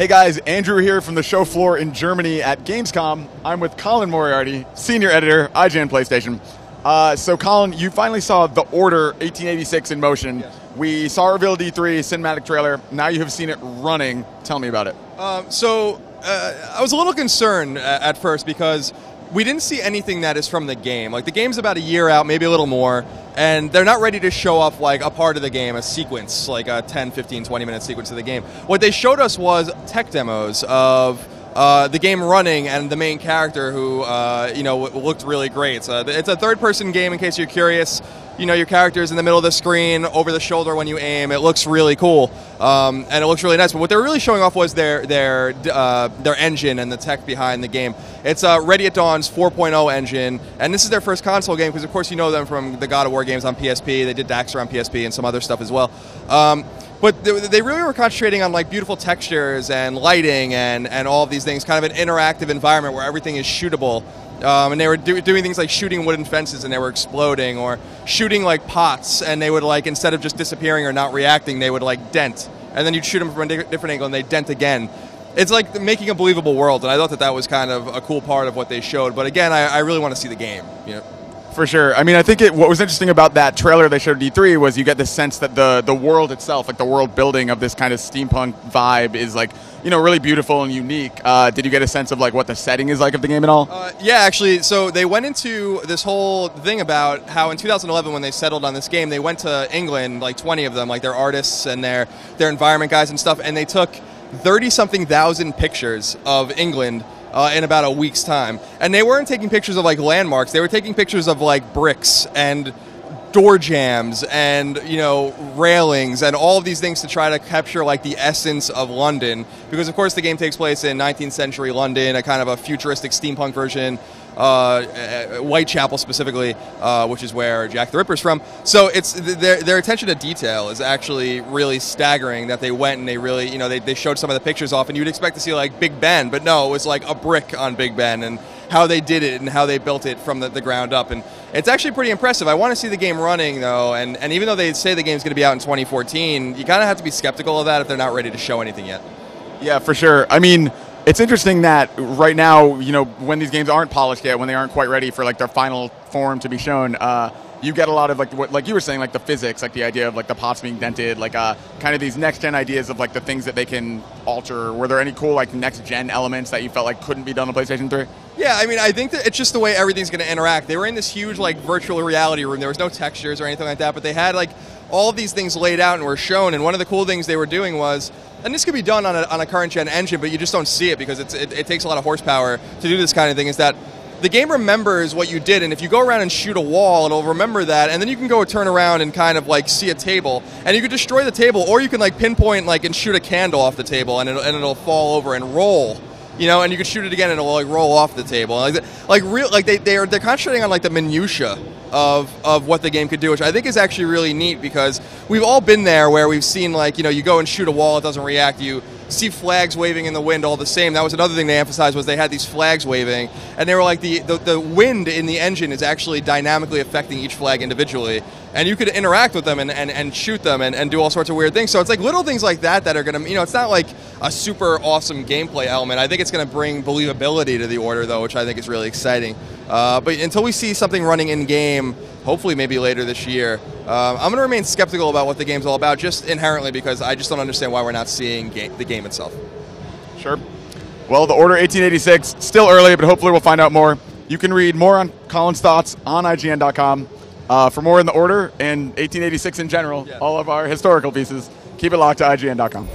Hey guys, Andrew here from the show floor in Germany at Gamescom. I'm with Colin Moriarty, senior editor, IGN PlayStation. So Colin, you finally saw The Order 1886 in motion. Yes. We saw a reveal D3 cinematic trailer. Now you have seen it running. Tell me about it. I was a little concerned at first because we didn't see anything that is from the game. Like, the game's about a year out, maybe a little more, and they're not ready to show off like a part of the game, a sequence, like a 10, 15, 20-minute sequence of the game. What they showed us was tech demos of the game running and the main character who, looked really great. It's a third-person game, in case you're curious. You know, your character's in the middle of the screen, over the shoulder when you aim. It looks really cool, and it looks really nice. But what they're really showing off was their engine and the tech behind the game. It's Ready at Dawn's 4.0 engine, and this is their first console game because, of course, you know them from the God of War games on PSP. They did Daxter on PSP and some other stuff as well. But they really were concentrating on like beautiful textures and lighting and all of these things, kind of an interactive environment where everything is shootable. And they were doing things like shooting wooden fences and they were exploding, or shooting like pots and they would, like, instead of just disappearing or not reacting, they would like dent, and then you'd shoot them from a different angle and they dent again. It's like making a believable world, and I thought that was kind of a cool part of what they showed. But again, I really want to see the game. You know. For sure. I mean, I think what was interesting about that trailer they showed at D3 was you get the sense that the world itself, like the world building of this kind of steampunk vibe, is like, you know, really beautiful and unique. Did you get a sense of like what the setting is like of the game at all? Yeah, actually. So they went into this whole thing about how in 2011, when they settled on this game, they went to England, like 20 of them, like their artists and their environment guys and stuff, and they took 30-something thousand pictures of England in about a week's time. And they weren't taking pictures of like landmarks, they were taking pictures of like bricks and door jams and, you know, railings and all of these things to try to capture like the essence of London, because of course the game takes place in 19th century London, a kind of a futuristic steampunk version, Whitechapel specifically, which is where Jack the Ripper's from. So it's their attention to detail is actually really staggering, that they went and they really, you know, they showed some of the pictures off, and you'd expect to see like Big Ben, but no, it was like a brick on Big Ben, and how they did it and how they built it from the ground up. And it's actually pretty impressive. I want to see the game running, though, and even though they say the game's going to be out in 2014, you kind of have to be skeptical of that if they're not ready to show anything yet. Yeah, for sure. I mean, it's interesting that right now, you know, when these games aren't polished yet, when they aren't quite ready for like their final form to be shown, you get a lot of like you were saying, like the physics, like the idea of like the pots being dented, like kind of these next gen ideas of like the things that they can alter. Were there any cool like next gen elements that you felt like couldn't be done on PlayStation 3? Yeah, I mean, I think that it's just the way everything's going to interact. They were in this huge like virtual reality room. There was no textures or anything like that, but they had like all of these things laid out and were shown. And one of the cool things they were doing was, and this could be done on a current gen engine, but you just don't see it because it takes a lot of horsepower to do this kind of thing, is that the game remembers what you did, and if you go around and shoot a wall, it'll remember that, and then you can go turn around and kind of like see a table, and you can destroy the table, or you can like pinpoint like and shoot a candle off the table, and it'll fall over and roll, you know, and you can shoot it again and it'll like roll off the table. They're concentrating on like the minutia of what the game could do, which I think is actually really neat, because we've all been there where we've seen, like, you know, you go and shoot a wall, it doesn't react, you see flags waving in the wind all the same. That was another thing they emphasized, was they had these flags waving, and they were like, the wind in the engine is actually dynamically affecting each flag individually, and you could interact with them and shoot them and do all sorts of weird things. So it's like little things like that that are going to, you know, it's not like a super awesome gameplay element. I think it's going to bring believability to the Order, though, which I think is really exciting. But until we see something running in-game, hopefully maybe later this year, I'm going to remain skeptical about what the game's all about, just inherently because I just don't understand why we're not seeing the game itself. Sure. Well, The Order 1886, still early, but hopefully we'll find out more. You can read more on Colin's thoughts on IGN.com. For more in The Order and 1886 in general, all of our historical pieces, keep it locked to IGN.com.